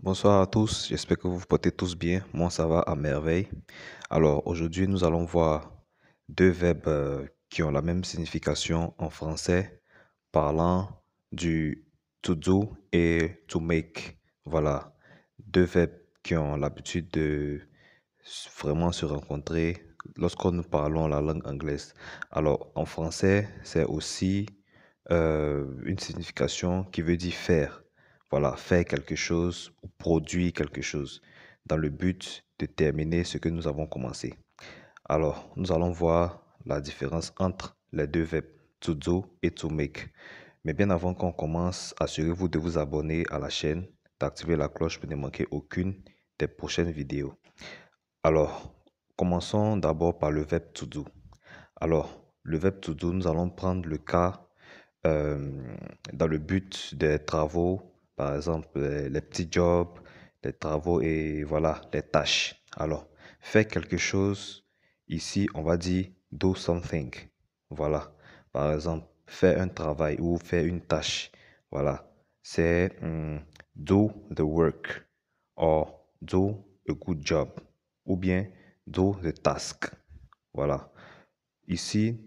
Bonsoir à tous, j'espère que vous vous portez tous bien. Moi, ça va à merveille. Alors, aujourd'hui, nous allons voir deux verbes qui ont la même signification en français, parlant du to do et to make. Voilà, deux verbes qui ont l'habitude de vraiment se rencontrer lorsque nous parlons la langue anglaise. Alors, en français, c'est aussi une signification qui veut dire faire. Voilà, faire quelque chose ou produire quelque chose dans le but de terminer ce que nous avons commencé. Alors, nous allons voir la différence entre les deux verbes to do et to make. Mais bien avant qu'on commence, assurez-vous de vous abonner à la chaîne, d'activer la cloche pour ne manquer aucune des prochaines vidéos. Alors, commençons d'abord par le verbe to do. Alors, le verbe to do, nous allons prendre le cas euh, dans le but des travaux, par exemple les petits jobs, les travaux et voilà, les tâches. Alors, faire quelque chose, ici, on va dire do something. Voilà, par exemple, faire un travail ou faire une tâche. Voilà, c'est do the work or do a good job ou bien do the task. Voilà. Ici,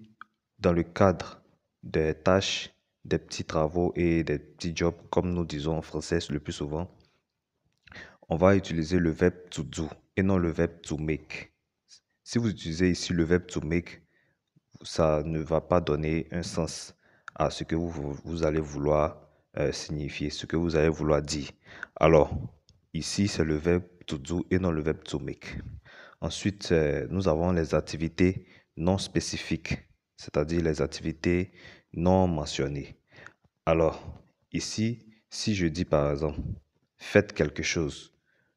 dans le cadre des tâches, des petits travaux et des petits jobs, comme nous disons en français le plus souvent, on va utiliser le verbe to do et non le verbe to make. Si vous utilisez ici le verbe to make, ça ne va pas donner un sens à ce que vous allez vouloir signifier, ce que vous allez vouloir dire. Alors, ici, c'est le verbe to do et non le verbe to make. Ensuite, nous avons les activités non spécifiques, c'est-à-dire les activités non mentionnées. Alors, ici, si je dis par exemple, faites quelque chose,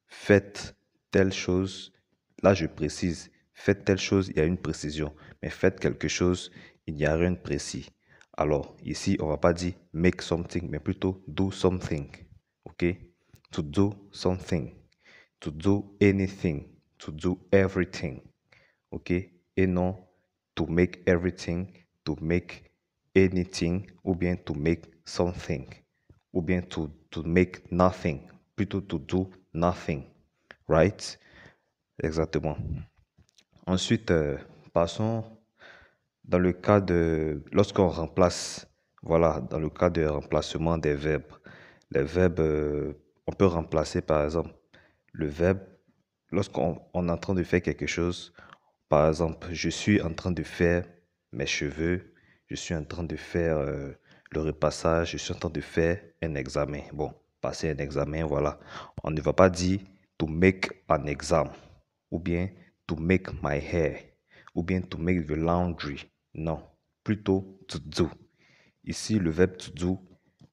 faites telle chose, là je précise, faites telle chose, il y a une précision, mais faites quelque chose, il n'y a rien de précis. Alors, ici, on va pas dire make something, mais plutôt do something. OK? To do something, to do anything, to do everything. OK? Et non to make everything, to make anything, ou bien to make something, ou bien to make nothing, plutôt to do nothing. Right? Exactement. Ensuite, passons dans le cas de, lorsqu'on remplace, voilà, dans le cas de remplacement des verbes. Les verbes, on peut remplacer par exemple le verbe lorsqu'on est en train de faire quelque chose. Par exemple, je suis en train de faire mes cheveux, je suis en train de faire le repassage, je suis en train de faire un examen. Bon, passer un examen, voilà. On ne va pas dire to make an exam, ou bien to make my hair, ou bien to make the laundry. Non, plutôt to do. Ici, le verbe to do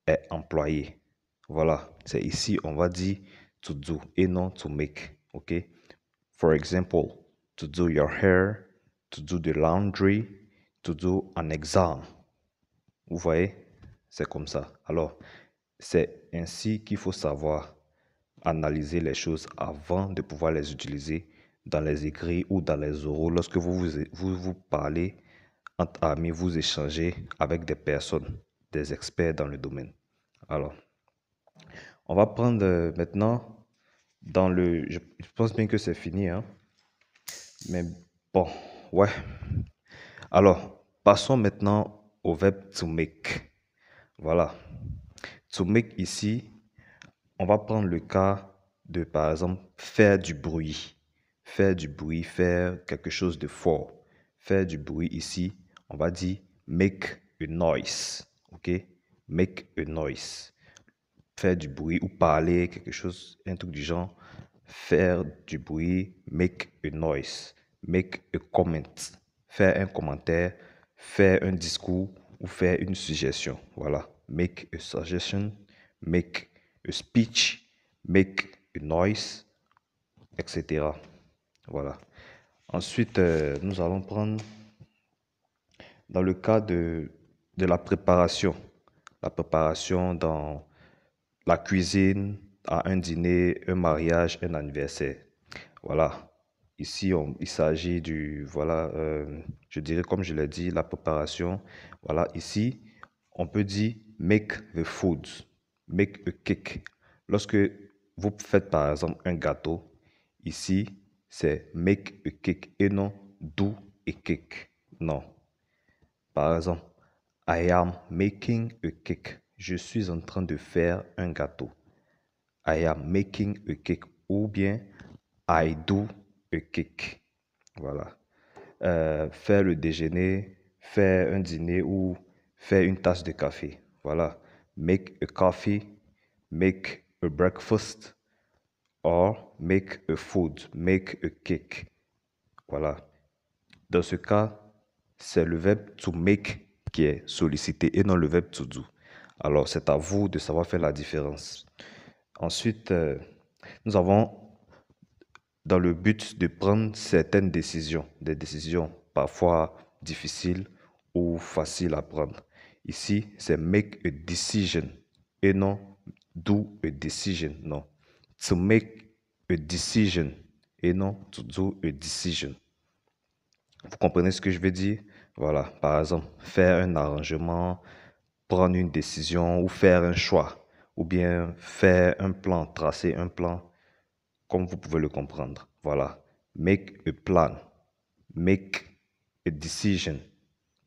est employé. Voilà, c'est ici, on va dire to do et non to make. OK? For example, to do your hair, to do the laundry, to do an exam. Vous voyez? C'est comme ça. Alors, c'est ainsi qu'il faut savoir analyser les choses avant de pouvoir les utiliser dans les écrits ou dans les oraux lorsque vous parlez entre amis, vous échangez avec des personnes, des experts dans le domaine. Alors, on va prendre maintenant dans le... Je pense bien que c'est fini, hein? Mais bon, ouais. Alors, passons maintenant au verbe to make. Voilà. To make ici, on va prendre le cas de, par exemple, faire du bruit. Faire du bruit, faire quelque chose de fort. Faire du bruit ici, on va dire make a noise. OK? Make a noise. Faire du bruit ou parler, quelque chose, un truc du genre. Faire du bruit, make a noise. Make a comment. Faire un commentaire, faire un discours ou faire une suggestion. Voilà. Make a suggestion, make a speech, make a noise, etc. Voilà. Ensuite, nous allons prendre dans le cas de la préparation. La préparation dans la cuisine, à un dîner, un mariage, un anniversaire. Voilà. Ici, il s'agit du, voilà, je dirais comme je l'ai dit, la préparation. Voilà, ici, on peut dire make the food, make a cake. Lorsque vous faites par exemple un gâteau, ici, c'est make a cake et non do a cake. Non. Par exemple, I am making a cake. Je suis en train de faire un gâteau. I am making a cake. Ou bien, I do a cake. Voilà. Faire le déjeuner, faire un dîner ou faire une tasse de café. Voilà. Make a coffee, make a breakfast, or make a food, make a cake. Voilà. Dans ce cas, c'est le verbe to make qui est sollicité et non le verbe to do. Alors, c'est à vous de savoir faire la différence. Ensuite, nous avons dans le but de prendre certaines décisions, des décisions parfois difficiles ou faciles à prendre. Ici, c'est make a decision et non do a decision. Non. To make a decision et non to do a decision. Vous comprenez ce que je veux dire? Voilà, par exemple, faire un arrangement, prendre une décision ou faire un choix, ou bien faire un plan, tracer un plan, comme vous pouvez le comprendre. Voilà, make a plan, make a decision,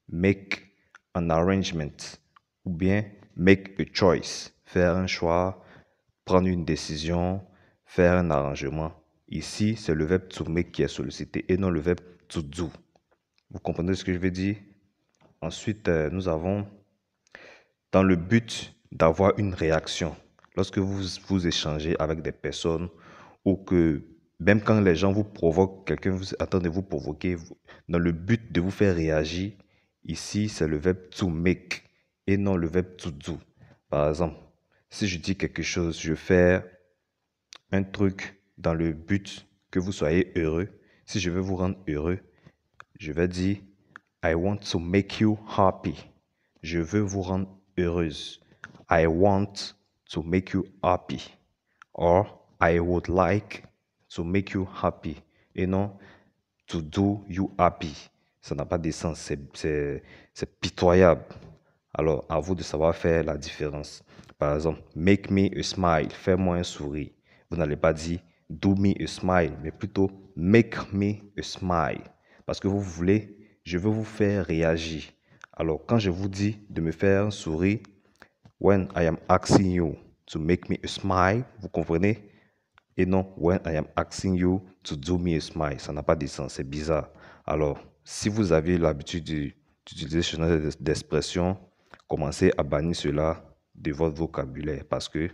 make an arrangement, ou bien make a choice, faire un choix, prendre une décision, faire un arrangement. Ici, c'est le verbe to make qui est sollicité et non le verbe to do. Vous comprenez ce que je veux dire? Ensuite, nous avons dans le but d'avoir une réaction. Lorsque vous échangez avec des personnes ou que même quand les gens vous provoquent, quelqu'un vous attend de vous provoquer, dans le but de vous faire réagir, ici c'est le verbe to make et non le verbe to do. Par exemple, si je dis quelque chose, je fais un truc dans le but que vous soyez heureux. Si je veux vous rendre heureux, je vais dire I want to make you happy. Je veux vous rendre heureuse. I want to make you happy. Or I would like to make you happy. Et non to do you happy. Ça n'a pas de sens. C'est pitoyable. Alors, à vous de savoir faire la différence. Par exemple, make me a smile. Fais-moi un sourire. Vous n'allez pas dire do me a smile, mais plutôt make me a smile. Parce que vous voulez, je veux vous faire réagir. Alors, quand je vous dis de me faire un sourire, when I am asking you to make me a smile, vous comprenez? Et non, when I am asking you to do me a smile. Ça n'a pas de sens, c'est bizarre. Alors, si vous avez l'habitude d'utiliser ce genre d'expression, commencez à bannir cela de votre vocabulaire parce que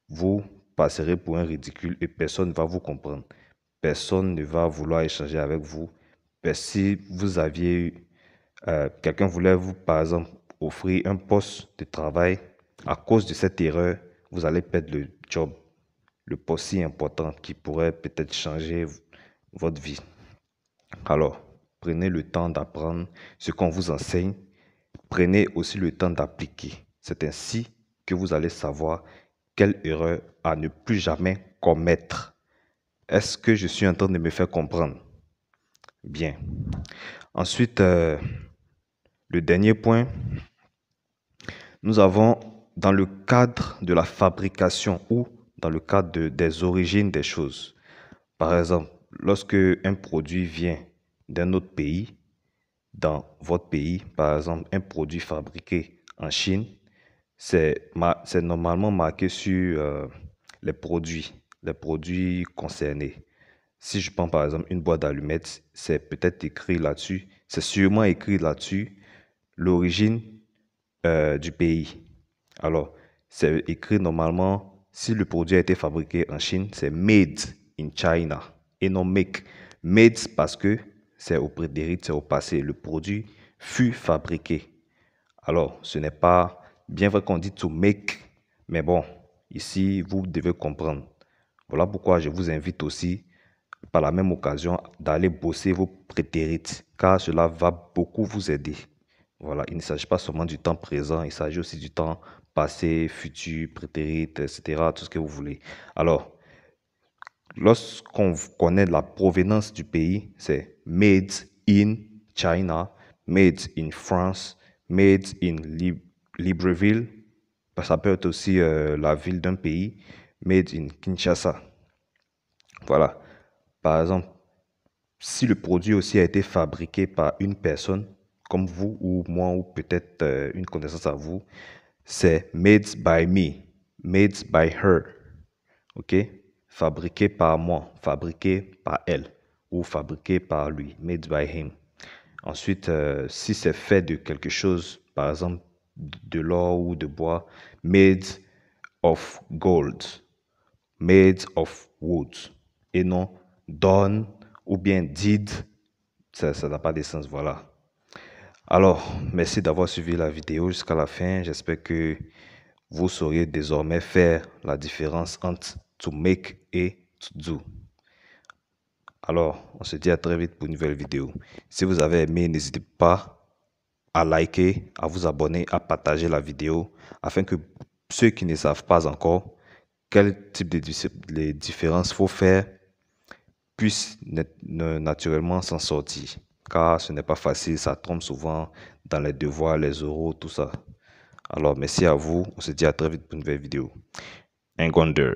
vous passerez pour un ridicule et personne ne va vous comprendre. Personne ne va vouloir échanger avec vous. Si vous aviez, quelqu'un voulait vous, par exemple, offrir un poste de travail, à cause de cette erreur, vous allez perdre le job, le poste si important qui pourrait peut-être changer votre vie. Alors, prenez le temps d'apprendre ce qu'on vous enseigne. Prenez aussi le temps d'appliquer. C'est ainsi que vous allez savoir quelle erreur à ne plus jamais commettre. Est-ce que je suis en train de me faire comprendre? Bien. Ensuite, le dernier point, nous avons dans le cadre de la fabrication ou dans le cadre des origines des choses. Par exemple, lorsque un produit vient d'un autre pays, dans votre pays, par exemple, un produit fabriqué en Chine, c'est normalement marqué sur les produits concernés. Si je prends par exemple une boîte d'allumettes, c'est peut-être écrit là-dessus, c'est sûrement écrit là-dessus l'origine du pays. Alors, c'est écrit normalement, si le produit a été fabriqué en Chine, c'est made in China et non make. Made parce que c'est au prétérit, c'est au passé. Le produit fut fabriqué. Alors, ce n'est pas bien vrai qu'on dit to make, mais bon, ici, vous devez comprendre. Voilà pourquoi je vous invite aussi, par la même occasion, d'aller bosser vos prétérites, car cela va beaucoup vous aider. Voilà, il ne s'agit pas seulement du temps présent, il s'agit aussi du temps passé, futur, prétérite, etc., tout ce que vous voulez. Alors, lorsqu'on connaît la provenance du pays, c'est made in China, made in France, made in Libreville. Ça peut être aussi la ville d'un pays. made in Kinshasa. Voilà. Par exemple, si le produit aussi a été fabriqué par une personne, comme vous ou moi, ou peut-être une connaissance à vous, c'est made by me, made by her. OK? Fabriqué par moi, fabriqué par elle, ou fabriqué par lui, made by him. Ensuite, si c'est fait de quelque chose, par exemple de l'or ou de bois, made of gold, made of wood, et non done ou bien did, ça n'a pas de sens, voilà. Alors, merci d'avoir suivi la vidéo jusqu'à la fin. J'espère que vous saurez désormais faire la différence entre to make et to do. Alors, on se dit à très vite pour une nouvelle vidéo. Si vous avez aimé, n'hésitez pas à liker, à vous abonner, à partager la vidéo afin que ceux qui ne savent pas encore quel type de différence faut faire puissent naturellement s'en sortir. Car ce n'est pas facile, ça tombe souvent dans les devoirs, les oraux, tout ça. Alors, merci à vous. On se dit à très vite pour une nouvelle vidéo. Ngonder.